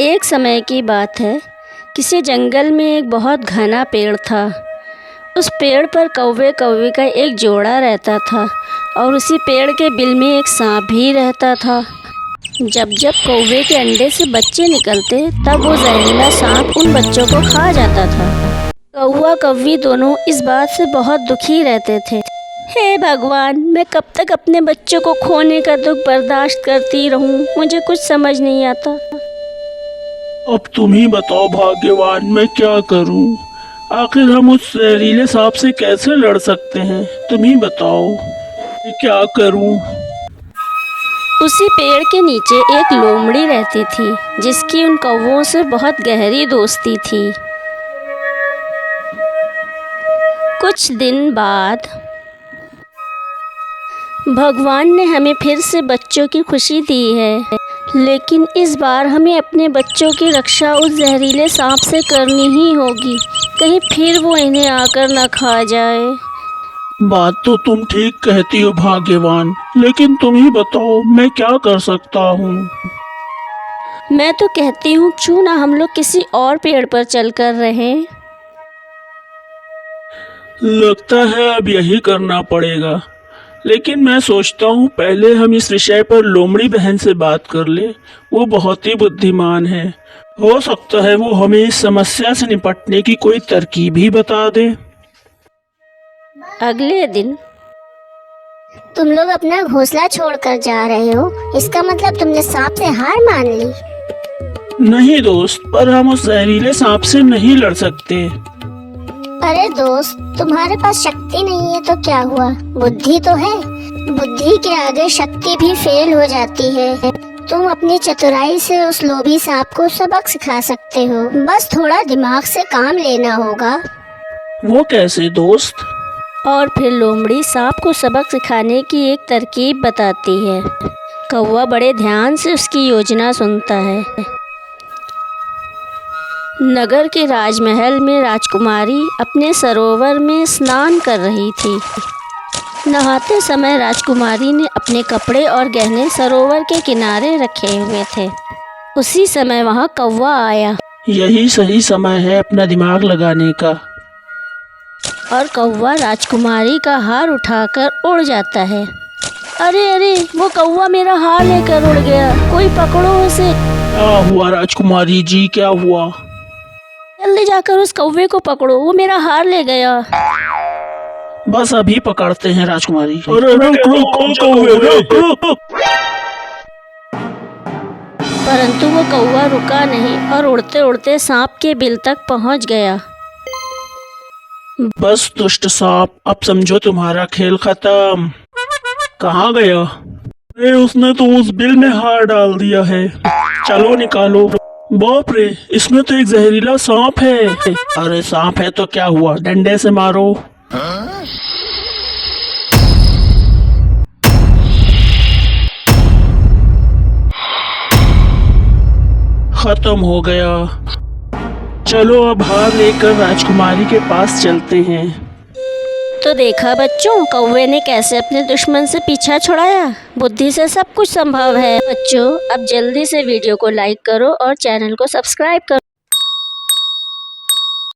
एक समय की बात है, किसी जंगल में एक बहुत घना पेड़ था। उस पेड़ पर कौवे कौवे का एक जोड़ा रहता था और उसी पेड़ के बिल में एक सांप भी रहता था। जब जब कौवे के अंडे से बच्चे निकलते तब वो जहरीला सांप उन बच्चों को खा जाता था। कौवा कौवी दोनों इस बात से बहुत दुखी रहते थे। हे भगवान, मैं कब तक अपने बच्चों को खोने का दुख बर्दाश्त करती रहूं? मुझे कुछ समझ नहीं आता। अब तुम ही बताओ भाग्यवान, मैं क्या करूं? आखिर हम उस जहरीले सांप से कैसे लड़ सकते हैं? तुम ही बताओ, मैं क्या करूं? उसी पेड़ के नीचे एक लोमड़ी रहती थी जिसकी उन कौवों से बहुत गहरी दोस्ती थी। कुछ दिन बाद भगवान ने हमें फिर से बच्चों की खुशी दी है, लेकिन इस बार हमें अपने बच्चों की रक्षा उस जहरीले सांप से करनी ही होगी। कहीं फिर वो इन्हें आकर न खा जाए। बात तो तुम ठीक कहती हो भाग्यवान, लेकिन तुम ही बताओ मैं क्या कर सकता हूँ? मैं तो कहती हूँ क्यों ना हम लोग किसी और पेड़ पर चलकर रहें। लगता है अब यही करना पड़ेगा, लेकिन मैं सोचता हूँ पहले हम इस विषय पर लोमड़ी बहन से बात कर ले। वो बहुत ही बुद्धिमान है, हो सकता है वो हमें इस समस्या से निपटने की कोई तरकीब ही बता दे। अगले दिन तुम लोग अपना घोंसला छोड़कर जा रहे हो, इसका मतलब तुमने सांप से हार मान ली? नहीं दोस्त, पर हम उस जहरीले सांप से नहीं लड़ सकते। अरे दोस्त, तुम्हारे पास शक्ति नहीं है तो क्या हुआ, बुद्धि तो है। बुद्धि के आगे शक्ति भी फेल हो जाती है। तुम अपनी चतुराई से उस लोभी सांप को सबक सिखा सकते हो, बस थोड़ा दिमाग से काम लेना होगा। वो कैसे दोस्त? और फिर लोमड़ी सांप को सबक सिखाने की एक तरकीब बताती है। कौवा बड़े ध्यान से उसकी योजना सुनता है। नगर के राजमहल में राजकुमारी अपने सरोवर में स्नान कर रही थी। नहाते समय राजकुमारी ने अपने कपड़े और गहने सरोवर के किनारे रखे हुए थे। उसी समय वहाँ कौवा आया। यही सही समय है अपना दिमाग लगाने का। और कौवा राजकुमारी का हार उठाकर उड़ जाता है। अरे अरे, वो कौवा मेरा हार लेकर उड़ गया, कोई पकड़ो उसे। क्या हुआ राजकुमारी जी, क्या हुआ? जल्दी जाकर उस कौवे को पकड़ो, वो मेरा हार ले गया। बस अभी पकड़ते हैं राजकुमारी। अरे रुक रुक कौवे, रुक रुक। परंतु वो कौवा रुका नहीं और उड़ते उड़ते सांप के बिल तक पहुंच गया। बस दुष्ट सांप, अब समझो तुम्हारा खेल खत्म। कहाँ गया? अरे उसने तो उस बिल में हार डाल दिया है। चलो निकालो। बाप रे, इसमें तो एक जहरीला सांप है। अरे सांप है तो क्या हुआ, डंडे से मारो। खत्म हो गया। चलो अब हार लेकर राजकुमारी के पास चलते हैं। तो देखा बच्चों, कौवे ने कैसे अपने दुश्मन से पीछा छुड़ाया। बुद्धि से सब कुछ संभव है। बच्चों, अब जल्दी से वीडियो को लाइक करो और चैनल को सब्सक्राइब करो।